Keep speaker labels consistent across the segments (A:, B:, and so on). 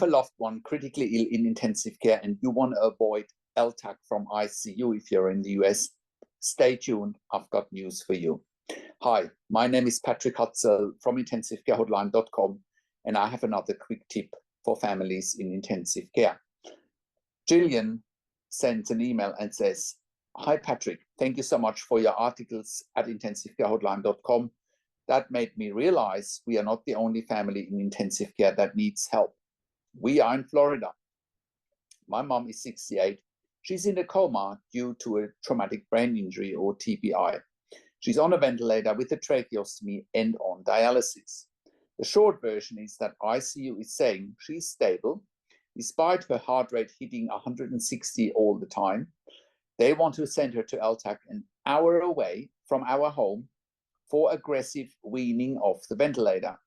A: a loved one critically ill in intensive care and you want to avoid LTAC from ICU if you're in the US, stay tuned. I've got news for you. Hi, my name is Patrick Hutzel from intensivecarehotline.com, and I have another quick tip for families in intensive care. Jillian sends an email and says, "Hi Patrick, thank you so much for your articles at intensivecarehotline.com. That made me realize we are not the only family in intensive care that needs help. We are in Florida. My mom is 68. She's in a coma due to a traumatic brain injury or TBI. She's on a ventilator with a tracheostomy and on dialysis. The short version is that ICU is saying she's stable, despite her heart rate hitting 160 all the time. They want to send her to LTAC an hour away from our home for aggressive weaning off the ventilator.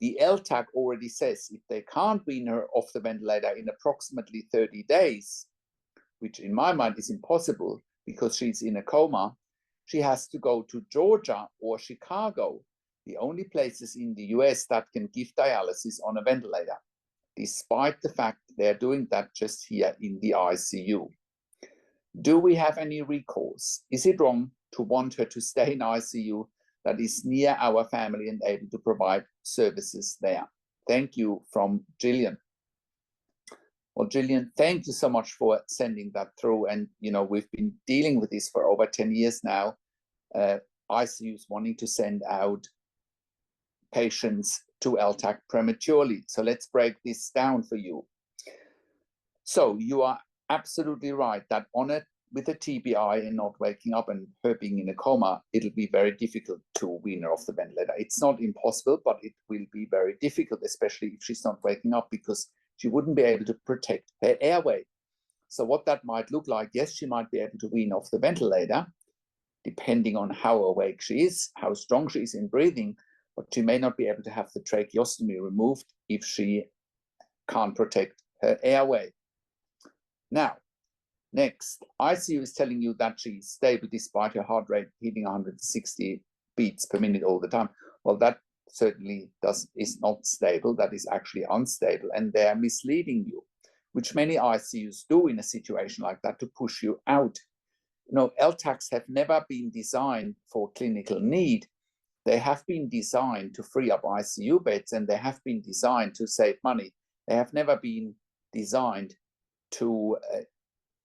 A: The LTAC already says if they can't wean her off the ventilator in approximately 30 days, which in my mind is impossible because she's in a coma, she has to go to Georgia or Chicago, the only places in the US that can give dialysis on a ventilator, despite the fact they're doing that just here in the ICU. Do we have any recourse? Is it wrong to want her to stay in ICU that is near our family and able to provide services there? Thank you, from Jillian. Well, Jillian, thank you so much for sending that through. And, we've been dealing with this for over 10 years now. ICUs wanting to send out patients to LTAC prematurely. So let's break this down for you. So you are absolutely right that with a TBI and not waking up and her being in a coma, it'll be very difficult to wean her off the ventilator. It's not impossible, but it will be very difficult, especially if she's not waking up, because she wouldn't be able to protect her airway. So what that might look like, yes, she might be able to wean off the ventilator, depending on how awake she is, how strong she is in breathing, but she may not be able to have the tracheostomy removed if she can't protect her airway. Now, next, ICU is telling you that she's stable despite her heart rate hitting 160 beats per minute all the time. Well, that certainly is not stable. That is actually unstable, and they're misleading you, which many ICUs do in a situation like that to push you out. LTACs have never been designed for clinical need. They have been designed to free up ICU beds, and they have been designed to save money. They have never been designed to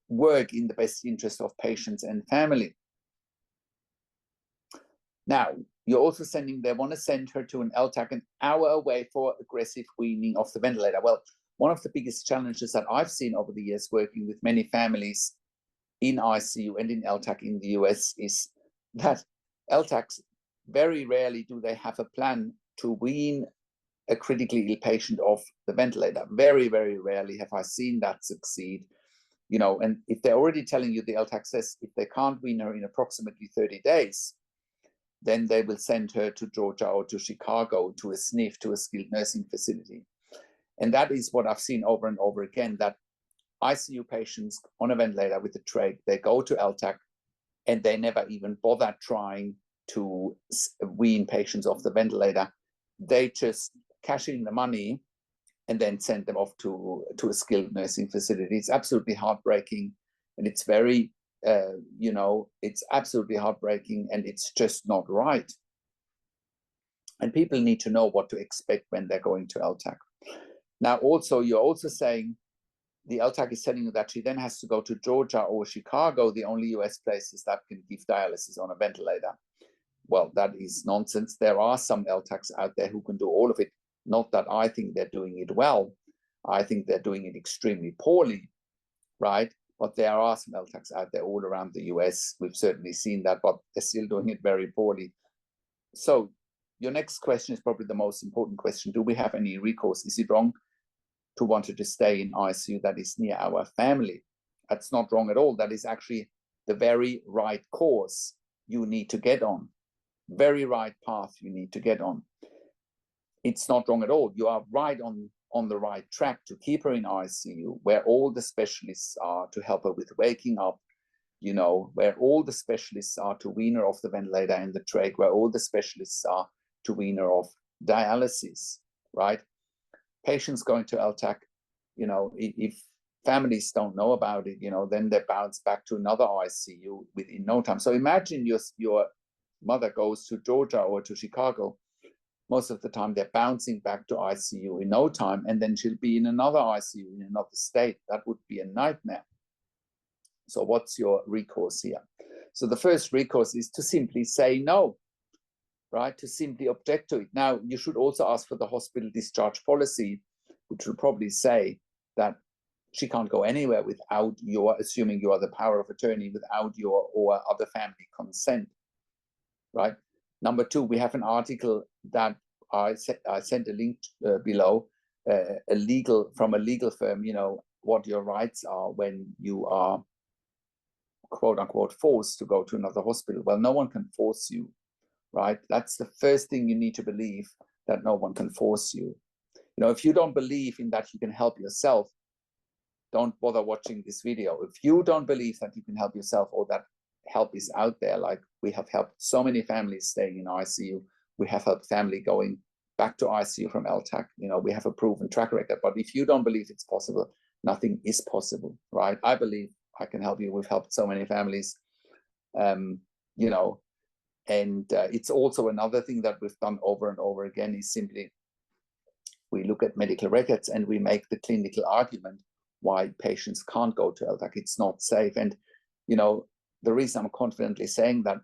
A: work in the best interest of patients and family. Now, you're also they want to send her to an LTAC an hour away for aggressive weaning off the ventilator. Well, one of the biggest challenges that I've seen over the years working with many families in ICU and in LTAC in the US is that LTACs, very rarely do they have a plan to wean a critically ill patient off the ventilator. Very, very rarely have I seen that succeed. And if they're already telling you, the LTAC says if they can't wean her in approximately 30 days, then they will send her to Georgia or to Chicago to a SNF, to a skilled nursing facility. And that is what I've seen over and over again, that ICU patients on a ventilator with a trach, they go to LTAC and they never even bother trying to wean patients off the ventilator. They just cash in the money and then send them off to a skilled nursing facility. It's absolutely heartbreaking, and it's very, it's absolutely heartbreaking, and it's just not right. And people need to know what to expect when they're going to LTAC. Now, you're also saying the LTAC is telling you that she then has to go to Georgia or Chicago, the only US places that can give dialysis on a ventilator. Well, that is nonsense. There are some LTACs out there who can do all of it. Not that I think they're doing it well. I think they're doing it extremely poorly, right? But there are some LTACs out there all around the US. We've certainly seen that, but they're still doing it very poorly. So your next question is probably the most important question. Do we have any recourse? Is it wrong to want her to stay in ICU that is near our family? That's not wrong at all. That is actually the very right course you need to get on. Very right path you need to get on. It's not wrong at all. You are right on the right track to keep her in ICU, where all the specialists are to help her with waking up, where all the specialists are to wean her off the ventilator and the trach, where all the specialists are to wean her off dialysis, right? Patients going to LTAC you know, if families don't know about it, you know, then they bounce back to another ICU within no time. So imagine your mother goes to Georgia or to Chicago. Most of the time they're bouncing back to ICU in no time, and then she'll be in another ICU in another state. That would be a nightmare. So what's your recourse here? So the first recourse is to simply say no, right? To simply object to it. Now, you should also ask for the hospital discharge policy, which will probably say that she can't go anywhere without your, assuming you are the power of attorney, without your or other family consent, right? Number two, we have an article that I sent a link below, from a legal firm, you know, what your rights are when you are, quote unquote, forced to go to another hospital. Well, no one can force you, right? That's the first thing you need to believe, that no one can force you. You know, if you don't believe in that you can help yourself, don't bother watching this video. If you don't believe that you can help yourself, or that help is out there, like we have helped so many families staying in ICU, we have helped family going back to ICU from LTAC, you know, we have a proven track record. But if you don't believe it's possible, nothing is possible, right? I believe I can help you. We've helped so many families, you know, and it's also another thing that we've done over and over again is simply we look at medical records and we make the clinical argument why patients can't go to LTAC. It's not safe. And, you know, the reason I'm confidently saying that,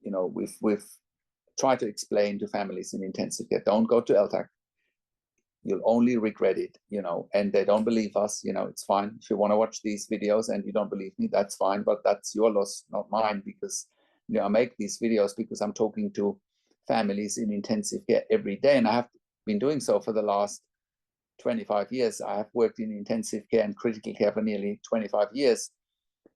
A: you know, we've tried to explain to families in intensive care, don't go to LTAC. You'll only regret it, you know, and they don't believe us, you know, it's fine. If you want to watch these videos and you don't believe me, that's fine, but that's your loss, not mine, because, you know, I make these videos because I'm talking to families in intensive care every day, and I have been doing so for the last 25 years. I have worked in intensive care and critical care for nearly 25 years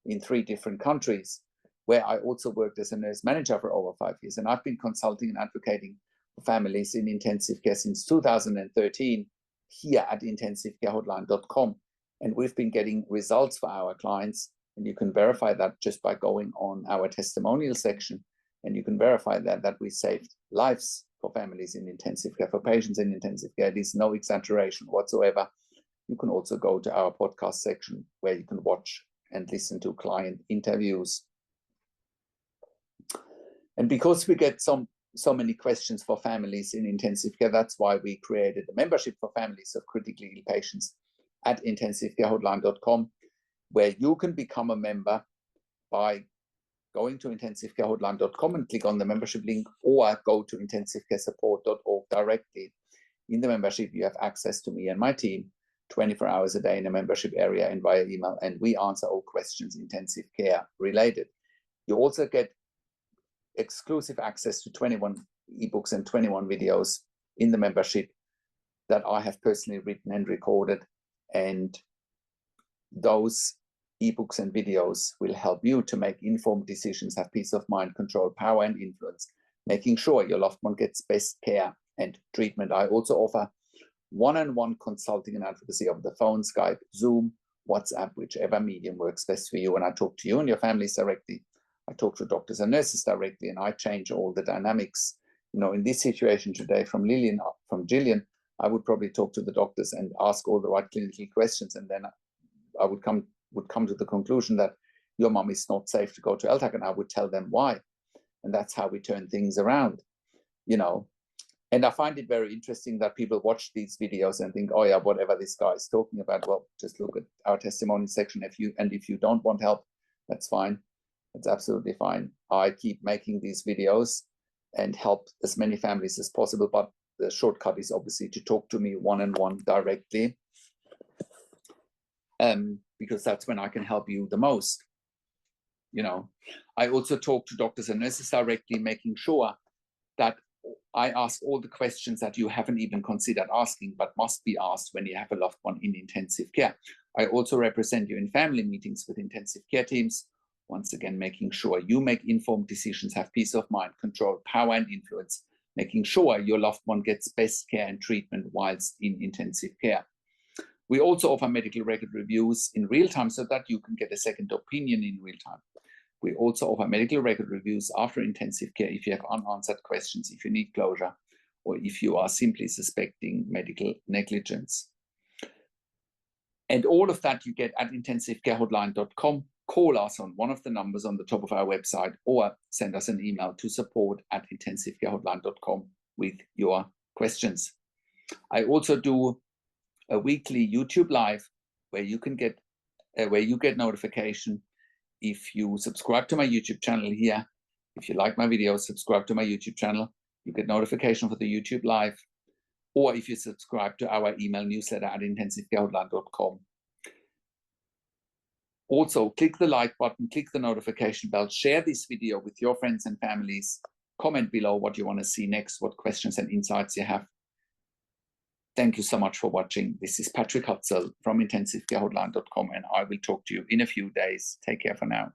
A: in 3 different countries, where I also worked as a nurse manager for over 5 years. And I've been consulting and advocating for families in intensive care since 2013 here at intensivecarehotline.com. And we've been getting results for our clients. And you can verify that just by going on our testimonial section. And you can verify that we saved lives for families in intensive care, for patients in intensive care. It is no exaggeration whatsoever. You can also go to our podcast section where you can watch and listen to client interviews. And because we get so many questions for families in intensive care, that's why we created a membership for families of critically ill patients at intensivecarehotline.com, where you can become a member by going to intensivecarehotline.com and click on the membership link, or go to intensivecaresupport.org directly. In the membership, you have access to me and my team 24 hours a day in a membership area and via email, and we answer all questions intensive care related. You also get exclusive access to 21 ebooks and 21 videos in the membership that I have personally written and recorded, and those ebooks and videos will help you to make informed decisions, have peace of mind, control, power, and influence, making sure your loved one gets best care and treatment. I also offer one-on-one consulting and advocacy over the phone, Skype, Zoom, WhatsApp, whichever medium works best for you. And I talk to you and your families directly. I talk to doctors and nurses directly, and I change all the dynamics. You know, in this situation today, from Gillian, I would probably talk to the doctors and ask all the right clinical questions, and then I would come to the conclusion that your mom is not safe to go to LTAC, and I would tell them why. And that's how we turn things around, you know. And I find it very interesting that people watch these videos and think, oh yeah, whatever this guy is talking about, well, just look at our testimony section. If you don't want help, that's fine. That's absolutely fine. I keep making these videos and help as many families as possible, but the shortcut is obviously to talk to me one-on-one directly, because that's when I can help you the most. You know, I also talk to doctors and nurses directly, making sure that I ask all the questions that you haven't even considered asking, but must be asked when you have a loved one in intensive care. I also represent you in family meetings with intensive care teams, once again, making sure you make informed decisions, have peace of mind, control, power, and influence, making sure your loved one gets best care and treatment whilst in intensive care. We also offer medical record reviews in real time so that you can get a second opinion in real time. We also offer medical record reviews after intensive care if you have unanswered questions, if you need closure, or if you are simply suspecting medical negligence. And all of that you get at intensivecarehotline.com. Call us on one of the numbers on the top of our website, or send us an email to support@intensivecarehotline.com with your questions. I also do a weekly YouTube live where you can get notification if you subscribe to my YouTube channel here. If you like my videos, subscribe to my YouTube channel. You get notification for the YouTube live, or if you subscribe to our email newsletter at intensivecarehotline.com. Also, click the like button, click the notification bell, share this video with your friends and families. Comment below what you want to see next, what questions and insights you have. Thank you so much for watching. This is Patrick Hutzel from intensivecarehotline.com, and I will talk to you in a few days. Take care for now.